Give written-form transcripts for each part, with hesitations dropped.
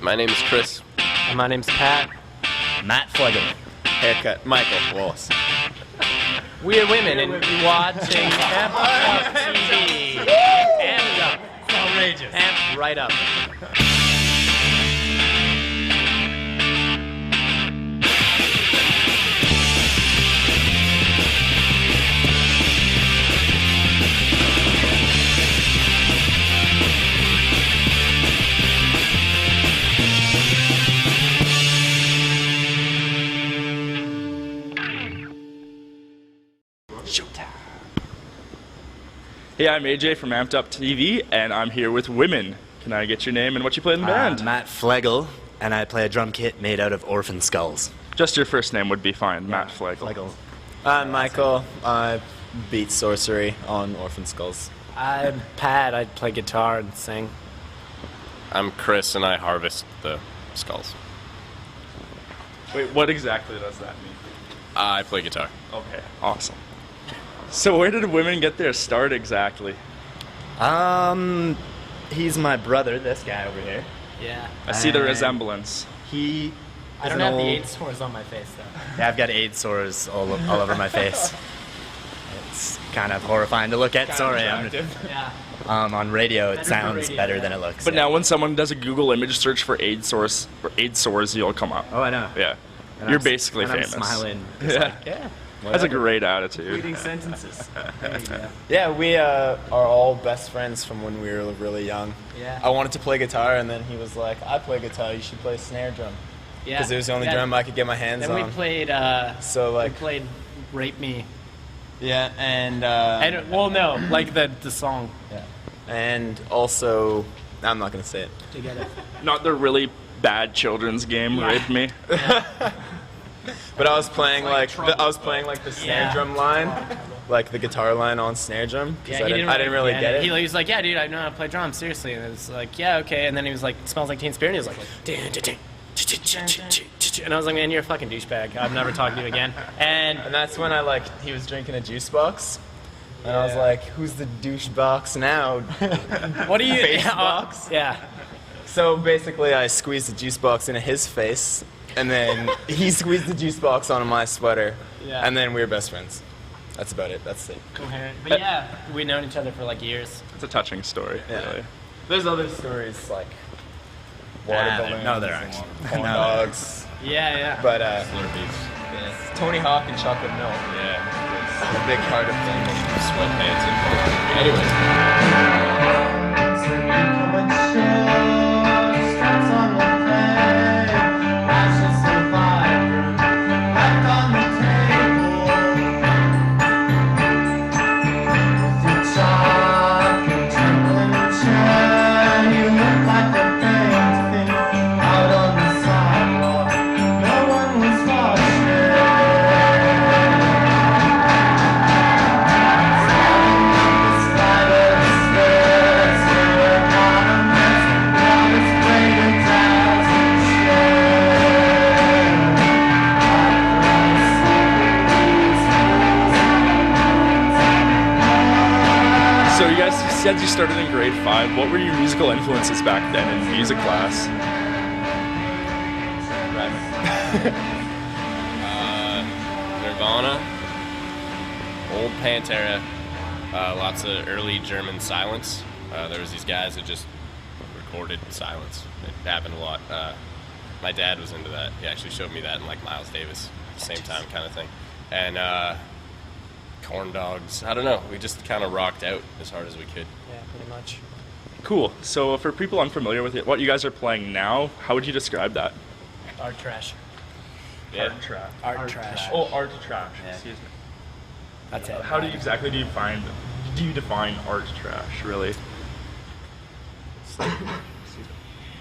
My name is Chris. And my name's Pat. Matt Flegel. Haircut, Michael Wallace. We're women and you're watching Amp Up TV. Amped up. Outrageous. Amped right up. Hey, I'm AJ from Amped Up TV, and I'm here with women. Can I get your name and what you play in the band? Matt Flegel, and I play a drum kit made out of orphan skulls. Just your first name would be fine, Matt Flegel. Flegel. I'm Michael. I beat sorcery on Orphan Skulls. I'm Pat. I play guitar and sing. I'm Chris, and I harvest the skulls. Wait, what exactly does that mean? I play guitar. Okay, awesome. So where did women get their start exactly? He's my brother, this guy over here. Yeah. I see the And resemblance. He I don't have the AIDS sores on my face though. Yeah, I've got AIDS sores all over my face. It's kind of horrifying to look at. Sorry, Yeah. on radio it Better sounds for radio, better yeah. than it looks. But yeah. now when someone does a Google image search for AIDS sores, you'll come up. Oh, I know. Yeah. And You're I'm- basically and famous. I'm smiling. Just Yeah. like, yeah. That's a great attitude. Reading sentences. There you go. Yeah, we are all best friends from when we were really young. Yeah. I wanted to play guitar, and then he was like, I play guitar, you should play snare drum. Yeah. Because it was the only Yeah. drum I could get my hands Then on. we played. So, like, we played "Rape Me." yeah, and Well, no, like the song yeah. And also, I'm not going to say it. together. Not the really bad children's game, Yeah. Rape Me. But I was playing like the snare Yeah. drum line, like the guitar line on snare drum, because I didn't really get it. He was like, "Yeah, dude, I know how to play drums, seriously." And it was like, "Yeah, okay." And then he was like, "Smells like Teen Spirit." And he was like, "Dun, dun, dun, and I was like, "Man, you're a fucking douchebag. I'm never talking to you again." And And that's when he was drinking a juice box. And I was Yeah. like, who's the douche box now? what do you? Face box? Yeah. So basically I squeezed the juice box into his face, and then he squeezed the juice box onto my sweater, Yeah. and then we were best friends. That's about it. That's it. Coherent. But yeah, we've known each other for like years. It's a touching story, Yeah. really. There's other stories like water Nah, balloons. no, there aren't. and Corn dogs. Yeah, yeah. But Slurpees. Tony Hawk and chocolate milk. Yeah. A big part of things. Sweatpants and Anyways. So you guys said you started in grade 5. What were your musical influences back then in music class? Nirvana, old Pantera, lots of early German silence. There was these guys that just recorded silence. It happened a lot. My dad was into that. He actually showed me that in like Miles Davis, same time kind of thing. And corn dogs. I don't know. We just kind of rocked out as hard as we could. Yeah, pretty much. Cool. So for people unfamiliar with it, what you guys are playing now, how would you describe that? Art trash. Yeah. trash. Art trash. Oh, art trash. Yeah. Excuse me. That's it. How do you define art trash, really?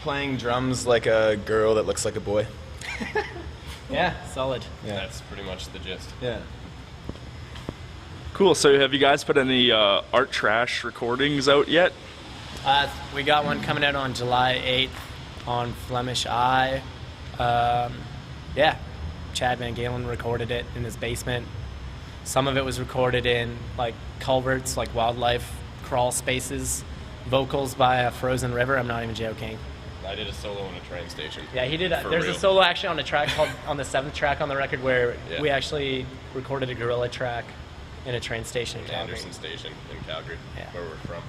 Playing drums like a girl that looks like a boy. Yeah, solid. Yeah. That's pretty much the gist. Yeah. Cool. So have you guys put any art trash recordings out yet? We got one coming out on July 8th on Flemish Eye. Yeah, Chad Van Galen recorded it in his basement. Some of it was recorded in like culverts, like wildlife crawl spaces. Vocals by a frozen river. I'm not even joking. I did a solo in a train station. Yeah, he did. For There's real. a solo actually on a track called on the 7th track on the record where Yeah. we actually recorded a gorilla track in a train station in Calgary. Anderson Station in Calgary, Yeah. where we're from.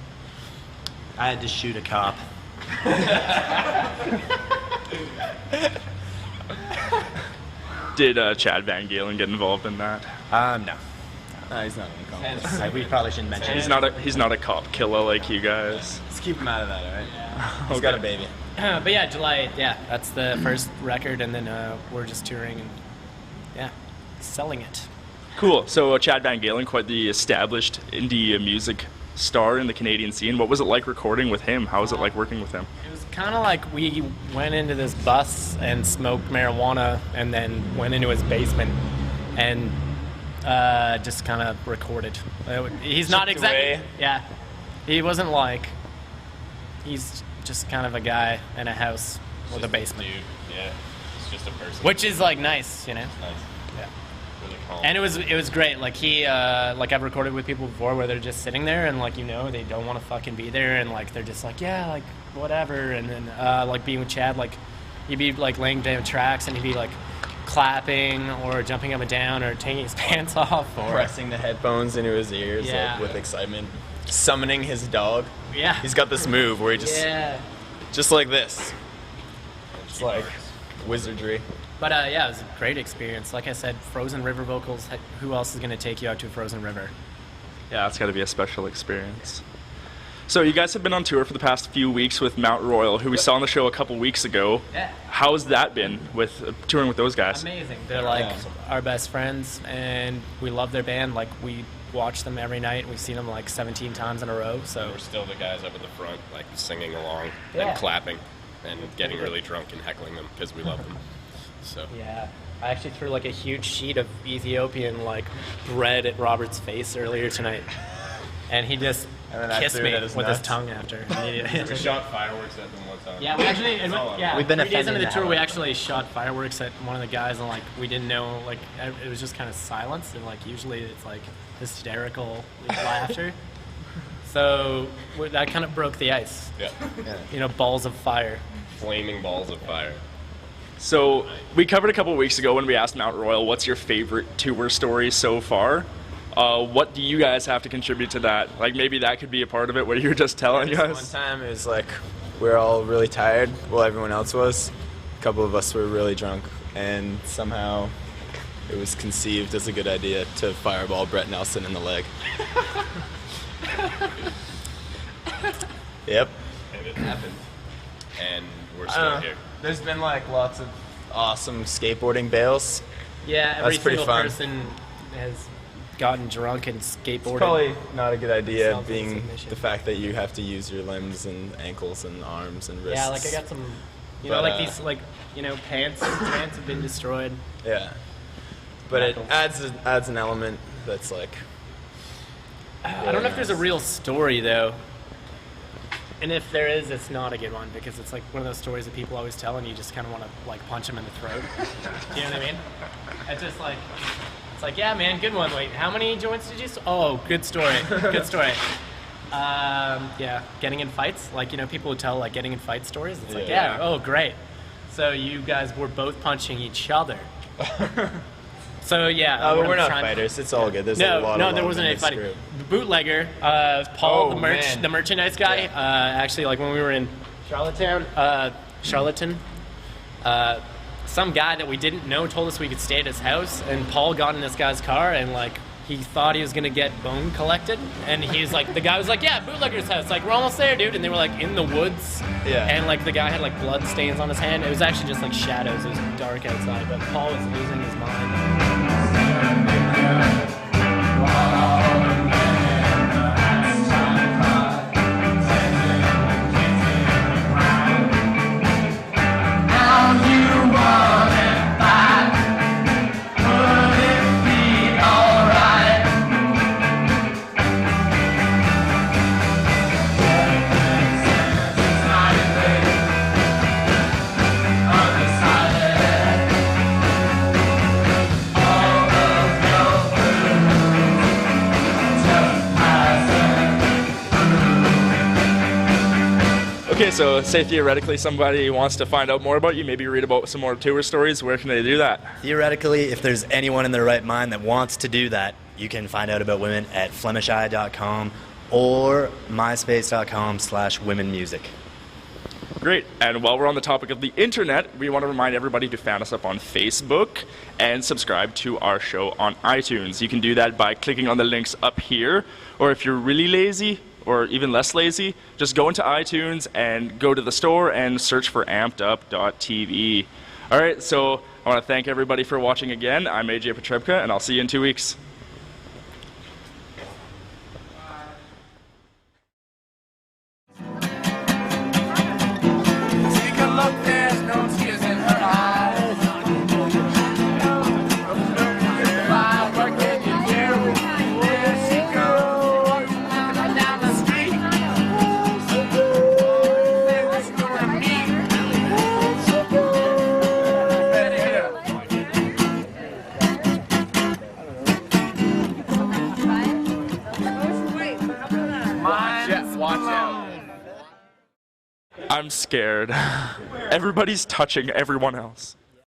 I had to shoot a cop. Did Chad Van Galen get involved in that? No. No, he's not an accomplice. We probably shouldn't mention He's it. not a cop killer like you guys. Let's keep him out of that, all right? He's got a baby. But yeah, July 8th, yeah, that's the first record, and then we're just touring and yeah, selling it. Cool. So Chad Van Galen, quite the established indie music star in the Canadian scene. What was it like recording with him? How was it like working with him? It was kind of like we went into this bus and smoked marijuana, and then went into his basement and just kind of recorded. He's not Chipped exactly, away. yeah. He wasn't like. He's just kind of a guy in a house with a Just basement, Dude, yeah. It's just a person. which is like nice, you know. Nice. Yeah. Really calm. And it was great. Like like I've recorded with people before where they're just sitting there and like they don't want to fucking be there and like they're just like yeah like whatever, and then like being with Chad, like he'd be like laying down tracks and he'd be like clapping or jumping up and down or taking his pants off or Pressing the headphones into his ears Yeah. like, with excitement. Summoning his dog. yeah He's got this move where he just like this. It's like wizardry. But yeah, it was a great experience. Like I said, Frozen River vocals. Who else is gonna take you out to a frozen river? Yeah, that's got to be a special experience. So you guys have been on tour for the past few weeks with Mount Royal, who we saw on the show a couple weeks ago. Yeah. How's that been with touring with those guys? Amazing. They're like awesome. our best friends, and we love their band. Like we watch them every night. We've seen them like 17 times in a row. So We're still the guys up at the front, like singing along Yeah. and clapping and getting really drunk and heckling them because we love them. So yeah, I actually threw like a huge sheet of Ethiopian like bread at Robert's face earlier tonight, and he just And then I kissed threw me it at his with his nuts. tongue after. we shot fireworks at them one time. Yeah, we actually, yeah, We've been 3 days into offending the the tour, hell we out of actually shot fireworks at one of the guys, and like we didn't know, like it was just kind of silence, and like usually it's like hysterical laughter. So that kind of broke the ice, Yeah. balls of fire. Flaming balls of fire. So we covered a couple weeks ago when we asked Mount Royal, what's your favorite tour story so far? What do you guys have to contribute to that? Like maybe that could be a part of it, what you were just telling One us. time it was like we were all really tired. Well, everyone else was. A couple of us were really drunk, and somehow it was conceived as a good idea to fireball Brett Nelson in the leg. Yep. And it happened. And we're I still don't know. here. There's been like lots of awesome skateboarding bails. Yeah, every That's pretty single fun. person has gotten drunk and skateboarded. It's probably not a good idea, Self being submission. the fact that you have to use your limbs and ankles and arms and wrists. Yeah, like I got some, But, like these, like pants. Pants have been destroyed. Yeah, but it Knuckles. adds an element that's like. I don't know if there's a real story though. And if there is, it's not a good one because it's like one of those stories that people always tell, and you just kind of want to like punch them in the throat. Do you know what I mean? It's just like, it's like, yeah, man, good one. Wait, how many joints did you? Oh, good story. Good story. Yeah, getting in fights. Like people would tell like getting in fight stories. It's like, Yeah. oh, great. So you guys were both punching each other. So yeah, Oh, what but we're I'm not trying- fighters. It's all good. There's a lot no, of there love wasn't in any this fighting. group. The bootlegger, Paul, Oh, man. the merchandise guy. Yeah. Actually, like when we were in Charlottetown, some guy that we didn't know told us we could stay at his house, and Paul got in this guy's car and like he thought he was gonna get bone collected, and he's like, the guy was like, yeah, bootlegger's house. Like we're almost there, dude. And they were like in the woods, Yeah. and like the guy had like blood stains on his hand. It was actually just like shadows. It was dark outside, but Paul was losing his mind. Okay, so say theoretically somebody wants to find out more about you, maybe read about some more tour stories. Where can they do that? Theoretically, if there's anyone in their right mind that wants to do that, you can find out about women at flemisheye.com or myspace.com/womenmusic. Great. And while we're on the topic of the internet, we want to remind everybody to fan us up on Facebook and subscribe to our show on iTunes. You can do that by clicking on the links up here, or if you're really lazy or even less lazy, just go into iTunes and go to the store and search for ampedup.tv. All right, so I want to thank everybody for watching again. I'm AJ Petrebka, and I'll see you in 2 weeks. I'm scared. Everybody's touching everyone else.